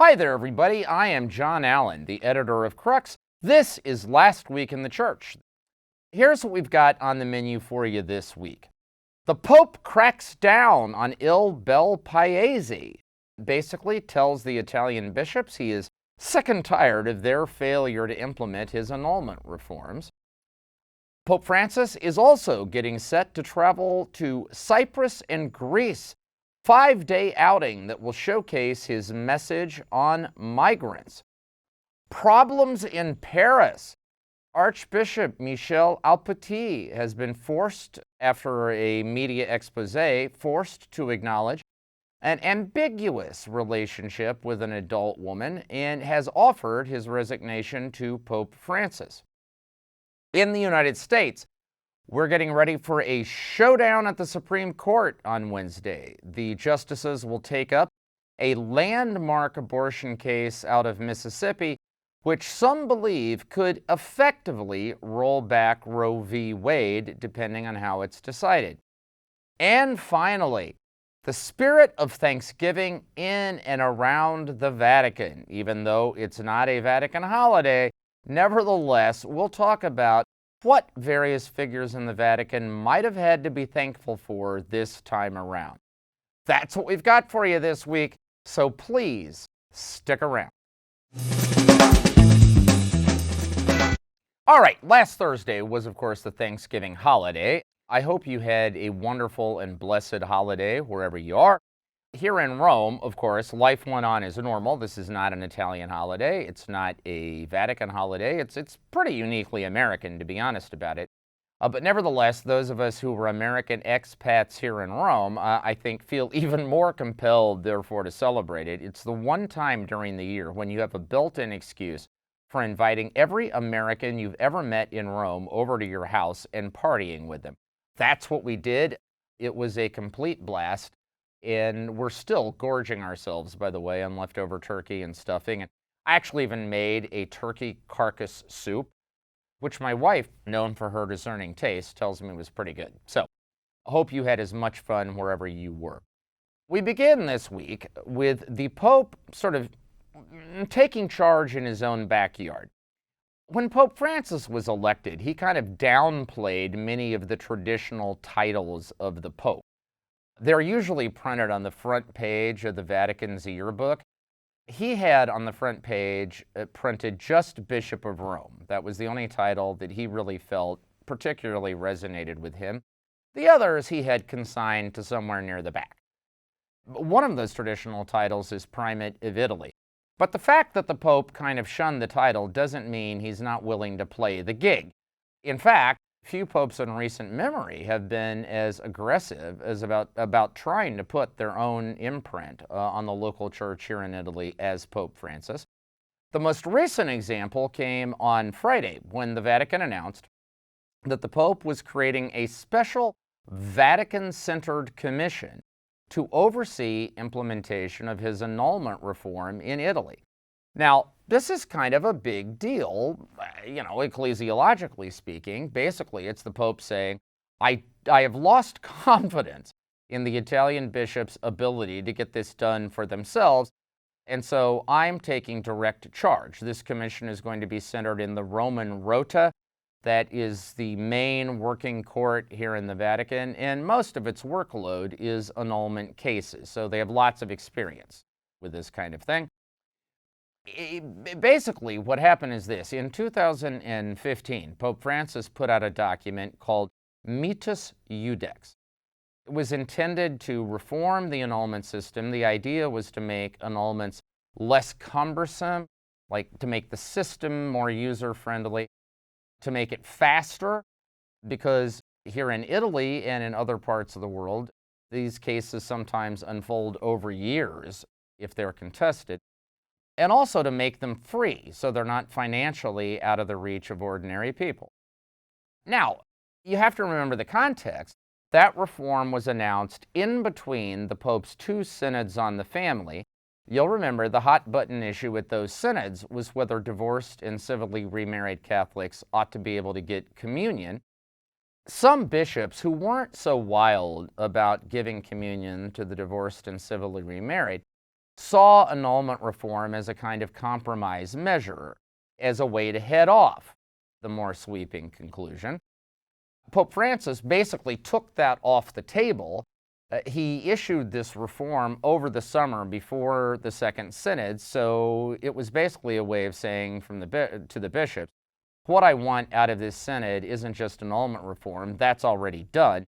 Hi there, everybody. I am John Allen, the editor of Crux. This is Last Week in the Church. Here's what we've got on the menu for you this week. The Pope cracks down on Il Bel Paese, basically tells the Italian bishops he is sick and tired of their failure to implement his annulment reforms. Pope Francis is also getting set to travel to Cyprus and Greece, 5-day outing that will showcase his message on migrants. Problems in Paris. Archbishop Michel Alpetit has been forced, after a media expose, forced to acknowledge an ambiguous relationship with an adult woman and has offered his resignation to Pope Francis. In the United States, we're getting ready for a showdown at the Supreme Court on Wednesday. The justices will take up a landmark abortion case out of Mississippi, which some believe could effectively roll back Roe v. Wade, depending on how it's decided. And finally, the spirit of Thanksgiving in and around the Vatican. Even though it's not a Vatican holiday, nevertheless, we'll talk about what various figures in the Vatican might have had to be thankful for this time around. That's what we've got for you this week, so please stick around. All right, last Thursday was, of course, the Thanksgiving holiday. I hope you had a wonderful and blessed holiday wherever you are. Here in Rome, of course, life went on as normal. This is not an Italian holiday. It's not a Vatican holiday. It's pretty uniquely American, to be honest about it. But nevertheless, those of us who were American expats here in Rome, I think, feel even more compelled, therefore, to celebrate it. It's the one time during the year when you have a built-in excuse for inviting every American you've ever met in Rome over to your house and partying with them. That's what we did. It was a complete blast. And we're still gorging ourselves, by the way, on leftover turkey and stuffing. And I actually even made a turkey carcass soup, which my wife, known for her discerning taste, tells me was pretty good. So I hope you had as much fun wherever you were. We begin this week with the Pope sort of taking charge in his own backyard. When Pope Francis was elected, he kind of downplayed many of the traditional titles of the Pope. They're usually printed on the front page of the Vatican's yearbook. He had on the front page printed just Bishop of Rome. That was the only title that he really felt particularly resonated with him. The others he had consigned to somewhere near the back. One of those traditional titles is Primate of Italy. But the fact that the Pope kind of shunned the title doesn't mean he's not willing to play the gig. In fact, few popes in recent memory have been as aggressive as about trying to put their own imprint on the local church here in Italy as Pope Francis. The most recent example came on Friday when the Vatican announced that the Pope was creating a special Vatican-centered commission to oversee implementation of his annulment reform in Italy. Now, this is kind of a big deal, ecclesiologically speaking. Basically, it's the Pope saying, I have lost confidence in the Italian bishops' ability to get this done for themselves, and so I'm taking direct charge. This commission is going to be centered in the Roman Rota. That is the main working court here in the Vatican, and most of its workload is annulment cases, so they have lots of experience with this kind of thing. Basically, what happened is this. In 2015, Pope Francis put out a document called Mitus Iudex. It was intended to reform the annulment system. The idea was to make annulments less cumbersome, like to make the system more user-friendly, to make it faster, because here in Italy and in other parts of the world, these cases sometimes unfold over years if they're contested. And also to make them free, so they're not financially out of the reach of ordinary people. Now, you have to remember the context. That reform was announced in between the Pope's two synods on the family. You'll remember the hot-button issue at those synods was whether divorced and civilly remarried Catholics ought to be able to get communion. Some bishops who weren't so wild about giving communion to the divorced and civilly remarried saw annulment reform as a kind of compromise measure, as a way to head off the more sweeping conclusion. Pope Francis basically took that off the table. He issued this reform over the summer before the Second Synod, so it was basically a way of saying to the bishops, what I want out of this synod isn't just annulment reform, that's already done.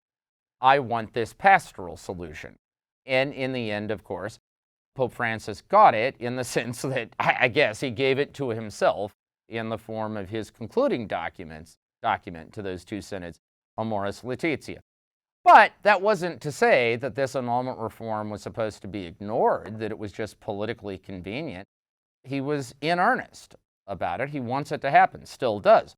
I want this pastoral solution. And in the end, of course, Pope Francis got it in the sense that I guess he gave it to himself in the form of his concluding document to those two synods, Amoris Laetitia. But that wasn't to say that this annulment reform was supposed to be ignored, that it was just politically convenient. He was in earnest about it. He wants it to happen, still does.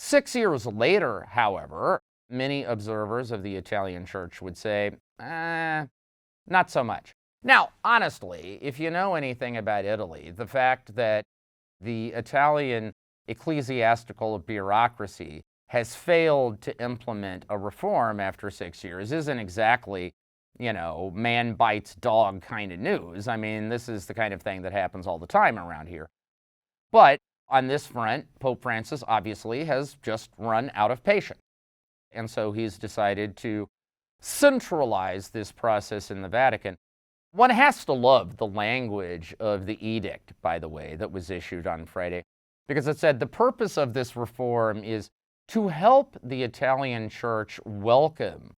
6 years later, however, many observers of the Italian church would say, not so much. Now, honestly, if you know anything about Italy, the fact that the Italian ecclesiastical bureaucracy has failed to implement a reform after 6 years isn't exactly, man bites dog kind of news. I mean, this is the kind of thing that happens all the time around here. But on this front, Pope Francis obviously has just run out of patience. And so he's decided to centralize this process in the Vatican. One has to love the language of the edict, by the way, that was issued on Friday, because it said the purpose of this reform is to help the Italian church welcome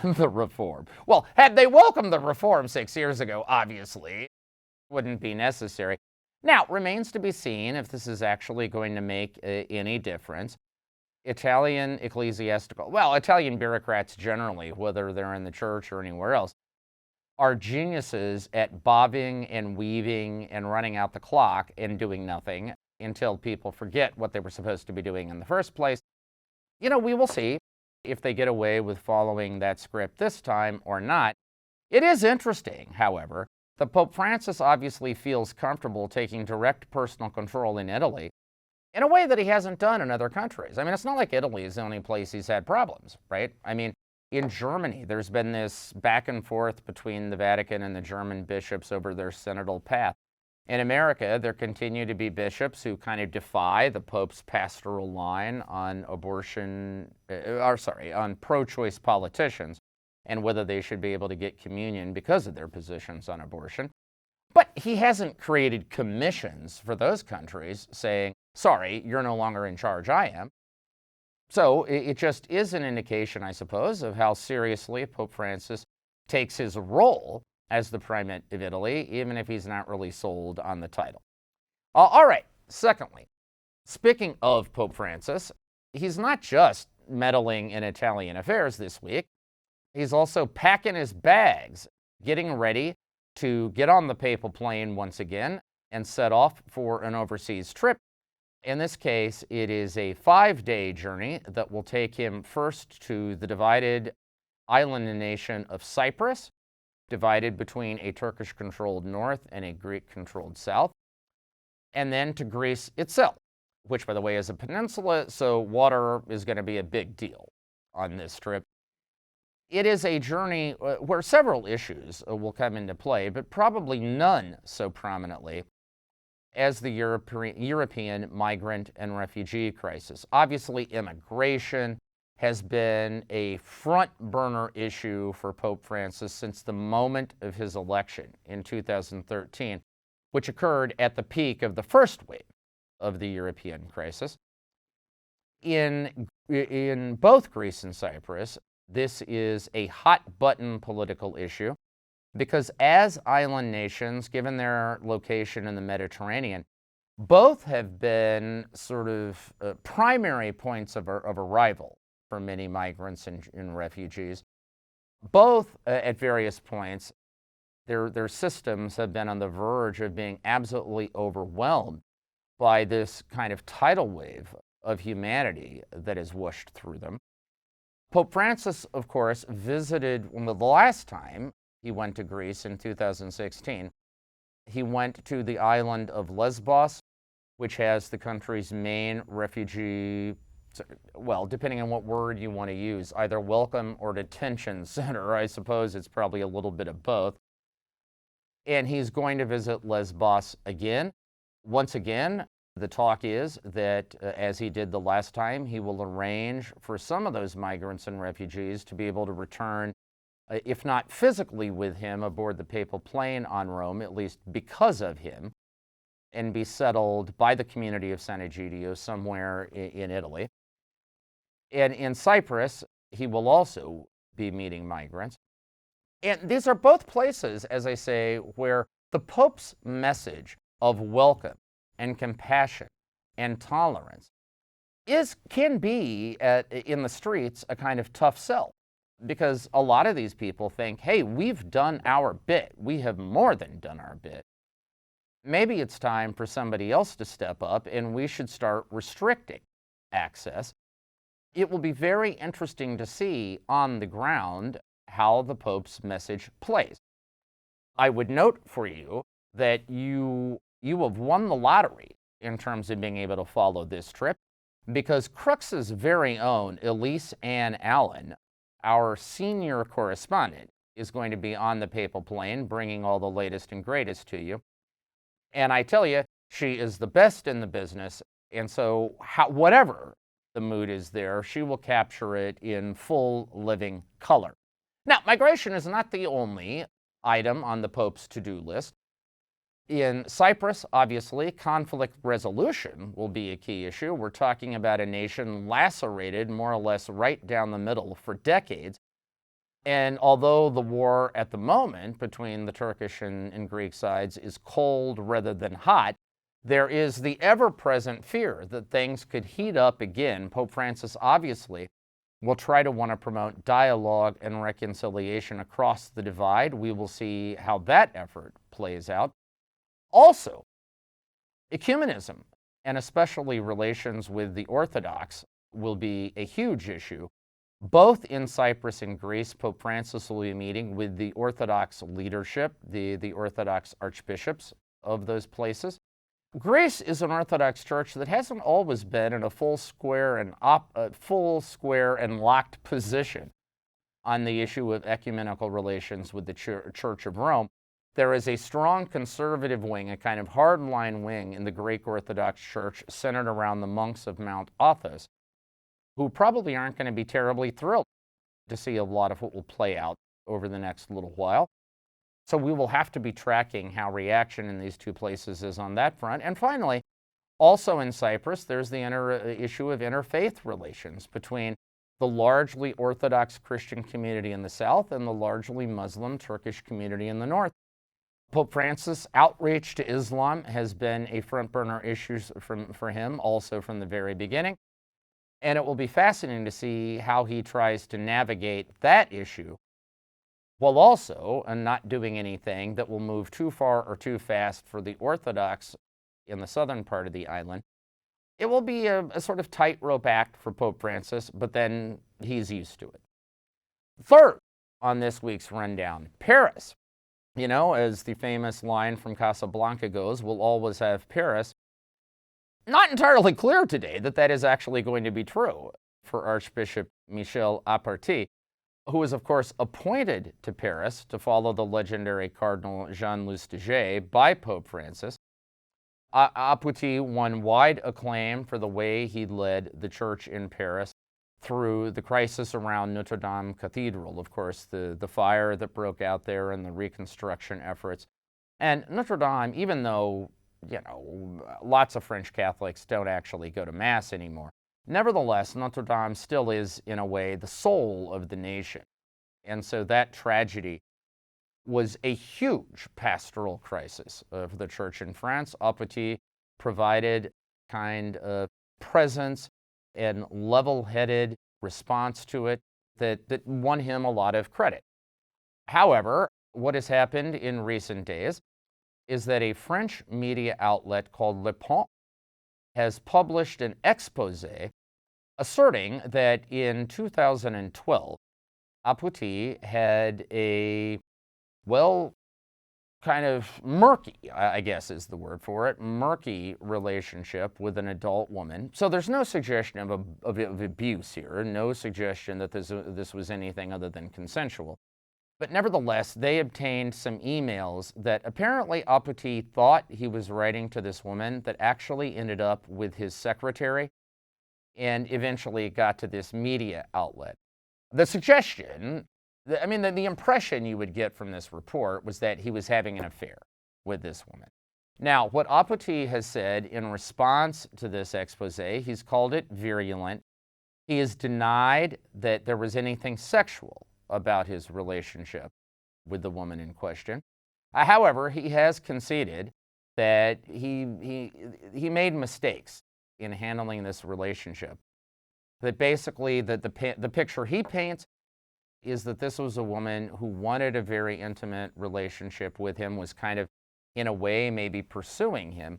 the reform. Well, had they welcomed the reform 6 years ago, obviously, it wouldn't be necessary. Now, remains to be seen if this is actually going to make any difference. Italian bureaucrats generally, whether they're in the church or anywhere else, are geniuses at bobbing and weaving and running out the clock and doing nothing until people forget what they were supposed to be doing in the first place. We will see if they get away with following that script this time or not. It is interesting, however, that Pope Francis obviously feels comfortable taking direct personal control in Italy in a way that he hasn't done in other countries. I mean, it's not like Italy is the only place he's had problems, right? I mean, in Germany, there's been this back and forth between the Vatican and the German bishops over their synodal path. In America, there continue to be bishops who kind of defy the Pope's pastoral line on on pro-choice politicians and whether they should be able to get communion because of their positions on abortion. But he hasn't created commissions for those countries saying, sorry, you're no longer in charge, I am. So it just is an indication, I suppose, of how seriously Pope Francis takes his role as the primate of Italy, even if he's not really sold on the title. All right, secondly, speaking of Pope Francis, he's not just meddling in Italian affairs this week. He's also packing his bags, getting ready to get on the papal plane once again and set off for an overseas trip. In this case, it is a 5-day journey that will take him first to the divided island nation of Cyprus, divided between a Turkish-controlled north and a Greek-controlled south, and then to Greece itself, which, by the way, is a peninsula, so water is going to be a big deal on this trip. It is a journey where several issues will come into play, but probably none so prominently as the European migrant and refugee crisis. Obviously, immigration has been a front-burner issue for Pope Francis since the moment of his election in 2013, which occurred at the peak of the first wave of the European crisis. In both Greece and Cyprus, this is a hot-button political issue because as island nations, given their location in the Mediterranean, both have been sort of primary points of arrival for many migrants and refugees. Both at various points, their systems have been on the verge of being absolutely overwhelmed by this kind of tidal wave of humanity that has whooshed through them. Pope Francis, of course, visited the last time he went to Greece in 2016. He went to the island of Lesbos, which has the country's main refugee, well, depending on what word you want to use, either welcome or detention center. I suppose it's probably a little bit of both. and he's going to visit Lesbos again. Once again, the talk is that, as he did the last time, he will arrange for some of those migrants and refugees to be able to return, if not physically with him aboard the papal plane on Rome, at least because of him, and be settled by the community of San Egidio somewhere in Italy. And in Cyprus, he will also be meeting migrants. And these are both places, as I say, where the Pope's message of welcome and compassion and tolerance can be, in the streets, a kind of tough sell. Because a lot of these people think, hey, we've done our bit. We have more than done our bit. Maybe it's time for somebody else to step up and we should start restricting access. It will be very interesting to see on the ground how the Pope's message plays. I would note for you that you have won the lottery in terms of being able to follow this trip, because Crux's very own Elise Ann Allen, our senior correspondent, is going to be on the papal plane bringing all the latest and greatest to you. And I tell you, she is the best in the business, and so whatever the mood is there, she will capture it in full living color. Now, migration is not the only item on the Pope's to-do list. In Cyprus, obviously, conflict resolution will be a key issue. We're talking about a nation lacerated more or less right down the middle for decades. And although the war at the moment between the Turkish and Greek sides is cold rather than hot, there is the ever-present fear that things could heat up again. Pope Francis obviously will try to want to promote dialogue and reconciliation across the divide. We will see how that effort plays out. Also, ecumenism, and especially relations with the Orthodox, will be a huge issue. Both in Cyprus and Greece, Pope Francis will be meeting with the Orthodox leadership, the Orthodox archbishops of those places. Greece is an Orthodox church that hasn't always been in a full square and locked position on the issue of ecumenical relations with the Church of Rome. There is a strong conservative wing, a kind of hardline wing in the Greek Orthodox Church centered around the monks of Mount Athos, who probably aren't going to be terribly thrilled to see a lot of what will play out over the next little while. So we will have to be tracking how reaction in these two places is on that front. And finally, also in Cyprus, there's the issue of interfaith relations between the largely Orthodox Christian community in the south and the largely Muslim Turkish community in the north. Pope Francis' outreach to Islam has been a front burner issue for him also from the very beginning. And it will be fascinating to see how he tries to navigate that issue while also not doing anything that will move too far or too fast for the Orthodox in the southern part of the island. It will be a sort of tightrope act for Pope Francis, but then he's used to it. Third on this week's rundown, Paris. You know, as the famous line from Casablanca goes, we'll always have Paris. Not entirely clear today that that is actually going to be true for Archbishop Michel Apparti, who is, of course, appointed to Paris to follow the legendary Cardinal Jean-Louis Deget by Pope Francis. Apparti won wide acclaim for the way he led the church in Paris through the crisis around Notre Dame Cathedral, of course, the fire that broke out there and the reconstruction efforts. And Notre Dame, even though, you know, lots of French Catholics don't actually go to Mass anymore, nevertheless, Notre Dame still is, in a way, the soul of the nation. And so that tragedy was a huge pastoral crisis for the church in France. Apparti provided kind of presence and level-headed response to it that won him a lot of credit. However, what has happened in recent days is that a French media outlet called Le Point has published an expose asserting that in 2012, Apparti had a, well, kind of murky, I guess is the word for it, murky relationship with an adult woman. So there's no suggestion of abuse here, no suggestion that this was anything other than consensual. But nevertheless, they obtained some emails that apparently Apathy thought he was writing to this woman that actually ended up with his secretary and eventually got to this media outlet. The suggestion, the impression you would get from this report was that he was having an affair with this woman. Now, what Apathy has said in response to this expose, he's called it virulent. He has denied that there was anything sexual about his relationship with the woman in question. However, he has conceded that he made mistakes in handling this relationship. That basically the picture he paints is that this was a woman who wanted a very intimate relationship with him, was kind of, in a way, maybe pursuing him,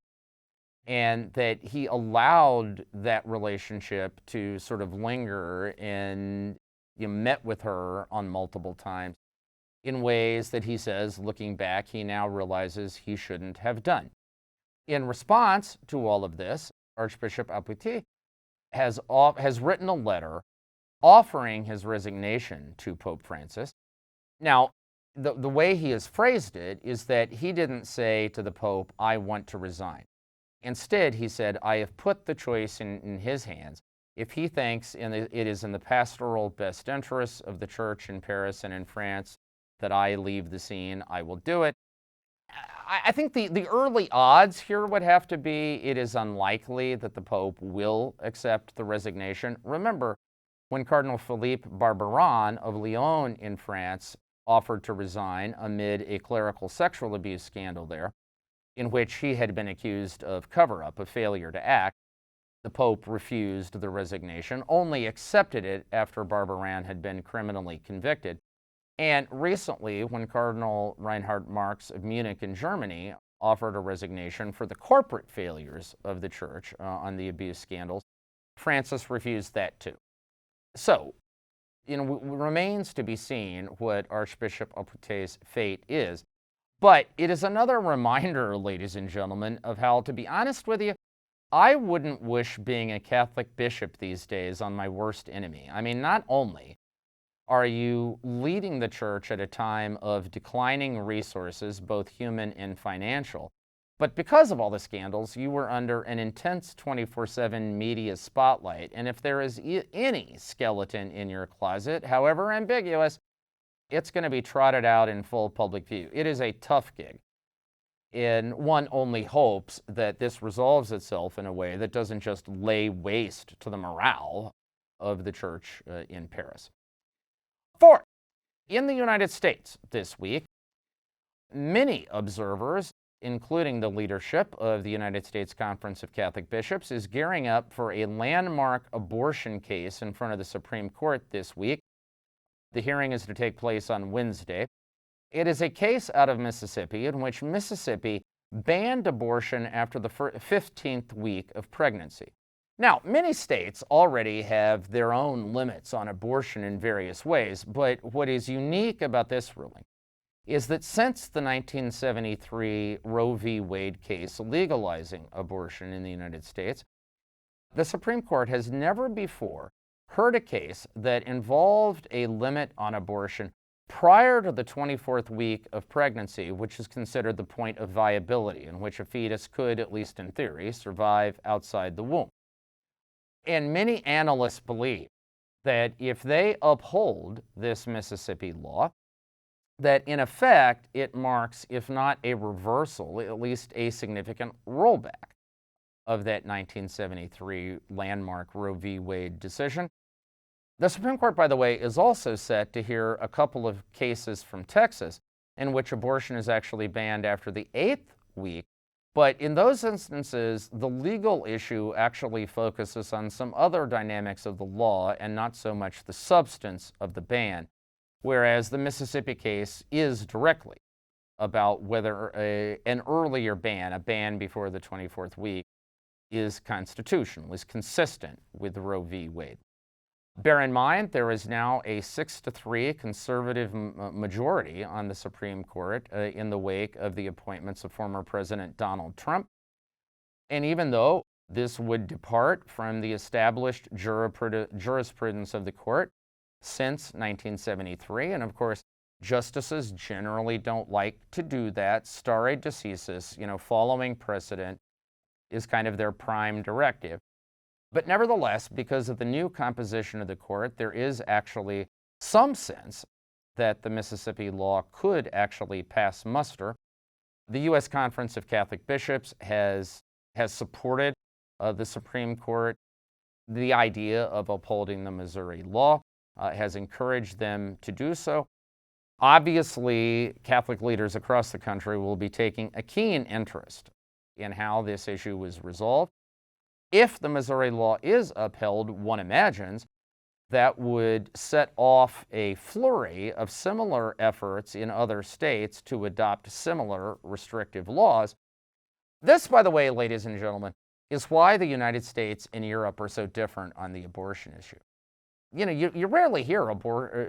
and that he allowed that relationship to sort of linger, and met with her on multiple times in ways that he says, looking back, he now realizes he shouldn't have done. In response to all of this, Archbishop Apathy has written a letter offering his resignation to Pope Francis. Now, the way he has phrased it is that he didn't say to the Pope, I want to resign. Instead, he said, I have put the choice in his hands. If he thinks it is in the pastoral best interests of the Church in Paris and in France that I leave the scene, I will do it. I think the early odds here would have to be it is unlikely that the Pope will accept the resignation. Remember, when Cardinal Philippe Barbarin of Lyon in France offered to resign amid a clerical sexual abuse scandal there, in which he had been accused of cover-up, of failure to act, the Pope refused the resignation, only accepted it after Barbarin had been criminally convicted. And recently, when Cardinal Reinhard Marx of Munich in Germany offered a resignation for the corporate failures of the Church on the abuse scandals, Francis refused that too. So, remains to be seen what Archbishop Apathy's fate is. But it is another reminder, ladies and gentlemen, of how, to be honest with you, I wouldn't wish being a Catholic bishop these days on my worst enemy. Not only are you leading the Church at a time of declining resources, both human and financial, but because of all the scandals, you were under an intense 24/7 media spotlight. And if there is any skeleton in your closet, however ambiguous, it's going to be trotted out in full public view. It is a tough gig. And one only hopes that this resolves itself in a way that doesn't just lay waste to the morale of the Church in Paris. Fourth, in the United States this week, many observers, including the leadership of the United States Conference of Catholic Bishops, is gearing up for a landmark abortion case in front of the Supreme Court this week. The hearing is to take place on Wednesday. It is a case out of Mississippi in which Mississippi banned abortion after the 15th week of pregnancy. Now, many states already have their own limits on abortion in various ways, but what is unique about this ruling is that since the 1973 Roe v. Wade case legalizing abortion in the United States, the Supreme Court has never before heard a case that involved a limit on abortion prior to the 24th week of pregnancy, which is considered the point of viability, in which a fetus could, at least in theory, survive outside the womb. And many analysts believe that if they uphold this Mississippi law, that in effect it marks, if not a reversal, at least a significant rollback of that 1973 landmark Roe v. Wade decision. The Supreme Court, by the way, is also set to hear a couple of cases from Texas in which abortion is actually banned after the 8th week. But in those instances, the legal issue actually focuses on some other dynamics of the law and not so much the substance of the ban, whereas the Mississippi case is directly about whether an earlier ban, a ban before the 24th week, is constitutional, is consistent with Roe v. Wade. Bear in mind, there is now a 6-3 conservative majority on the Supreme Court in the wake of the appointments of former President Donald Trump. And even though this would depart from the established jurisprudence of the court since 1973, and of course, Justices generally don't like to do that. Stare decisis, following precedent is kind of their prime directive. But nevertheless, because of the new composition of the court, there is actually some sense that the Mississippi law could actually pass muster. The U.S. Conference of Catholic Bishops has supported the Supreme Court. The idea of upholding the Missouri law has encouraged them to do so. Obviously, Catholic leaders across the country will be taking a keen interest in how this issue is resolved. If the Missouri law is upheld, one imagines that would set off a flurry of similar efforts in other states to adopt similar restrictive laws. This, by the way, ladies and gentlemen, is why the United States and Europe are so different on the abortion issue. You rarely hear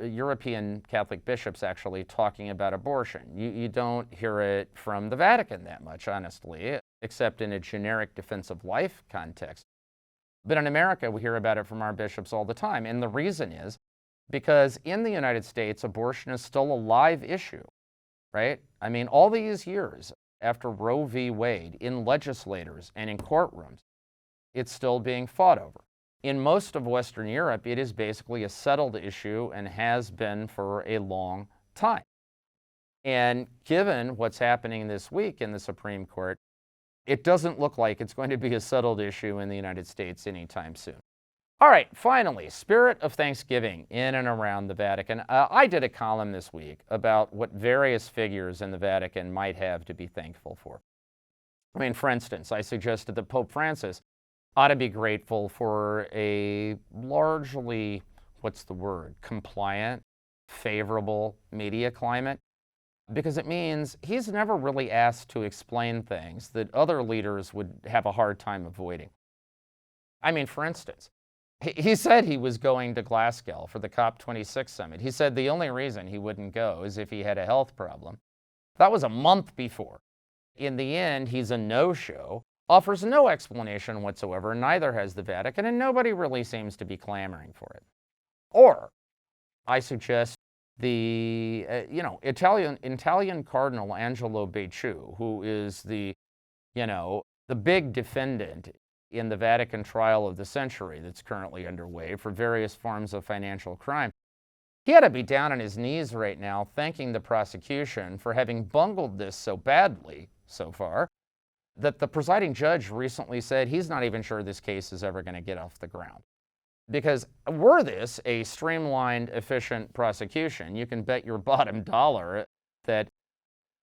European Catholic bishops actually talking about abortion. You don't hear it from the Vatican that much, honestly, except in a generic defense of life context. But in America, we hear about it from our bishops all the time. And the reason is because in the United States, abortion is still a live issue, right? I mean, all these years after Roe v. Wade, in legislators and in courtrooms, it's still being fought over. In most of Western Europe, it is basically a settled issue and has been for a long time. And given what's happening this week in the Supreme Court, it doesn't look like it's going to be a settled issue in the United States anytime soon. All right, finally, spirit of Thanksgiving in and around the Vatican. I did a column this week about what various figures in the Vatican might have to be thankful for. I mean, for instance, I suggested that Pope Francis ought to be grateful for a largely, compliant, favorable media climate, because it means he's never really asked to explain things that other leaders would have a hard time avoiding. I mean, for instance, he said he was going to Glasgow for the COP26 summit. He said the only reason he wouldn't go is if he had a health problem. That was a month before. In the end, he's a no-show, offers no explanation whatsoever, neither has the Vatican, and nobody really seems to be clamoring for it. Or, I suggest the Italian Cardinal Angelo Becciu, who is the big defendant in the Vatican trial of the century that's currently underway for various forms of financial crime. He had to be down on his knees right now thanking the prosecution for having bungled this so badly so far that the presiding judge recently said he's not even sure this case is ever going to get off the ground. Because were this a streamlined, efficient prosecution, you can bet your bottom dollar that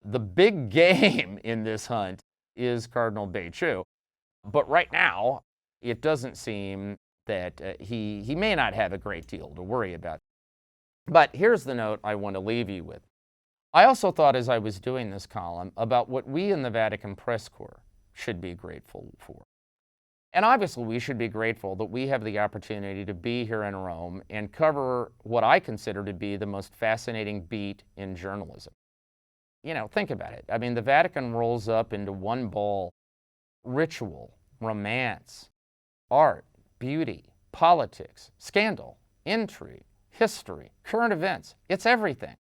the big game in this hunt is Cardinal Becciu. But right now, it doesn't seem that he may not have a great deal to worry about. But here's the note I want to leave you with. I also thought as I was doing this column about what we in the Vatican press corps should be grateful for. And obviously, we should be grateful that we have the opportunity to be here in Rome and cover what I consider to be the most fascinating beat in journalism. Think about it. I mean, the Vatican rolls up into one ball: ritual, romance, art, beauty, politics, scandal, intrigue, history, current events. It's everything.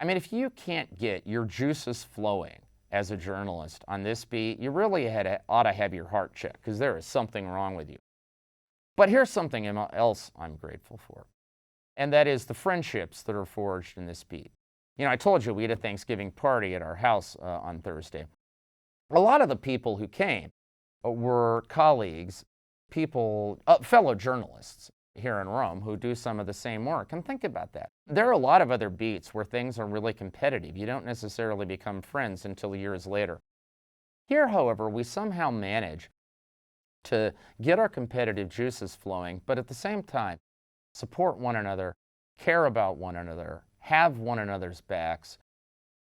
I mean, if you can't get your juices flowing as a journalist on this beat, you really ought to have your heart checked, because there is something wrong with you. But here's something else I'm grateful for, and that is the friendships that are forged in this beat. I told you we had a Thanksgiving party at our house on Thursday. A lot of the people who came were colleagues, fellow journalists here in Rome who do some of the same work. And think about that. There are a lot of other beats where things are really competitive. You don't necessarily become friends until years later. Here, however, we somehow manage to get our competitive juices flowing, but at the same time, support one another, care about one another, have one another's backs,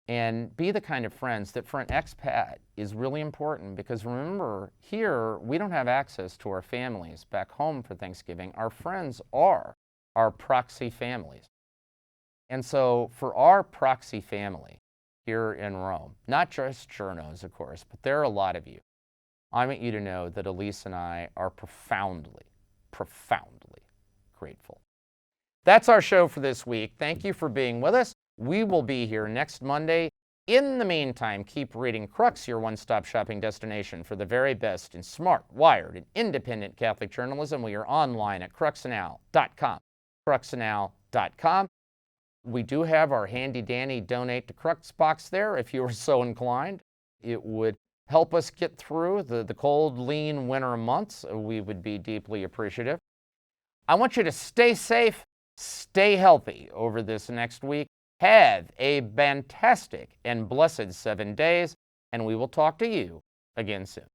and be the kind of friends that for an expat is really important, because remember, here we don't have access to our families back home for Thanksgiving. Our friends are our proxy families. And so for our proxy family here in Rome, not just journos, of course, but there are a lot of you, I want you to know that Elise and I are profoundly, profoundly grateful. That's our show for this week. Thank you for being with us. We will be here next Monday. In the meantime, keep reading Crux, your one-stop shopping destination for the very best in smart, wired, and independent Catholic journalism. We are online at cruxanow.com, cruxanow.com. We do have our handy-dandy donate to Crux box there if you are so inclined. It would help us get through the cold, lean winter months. We would be deeply appreciative. I want you to stay safe, stay healthy over this next week. Have a fantastic and blessed 7 days, and we will talk to you again soon.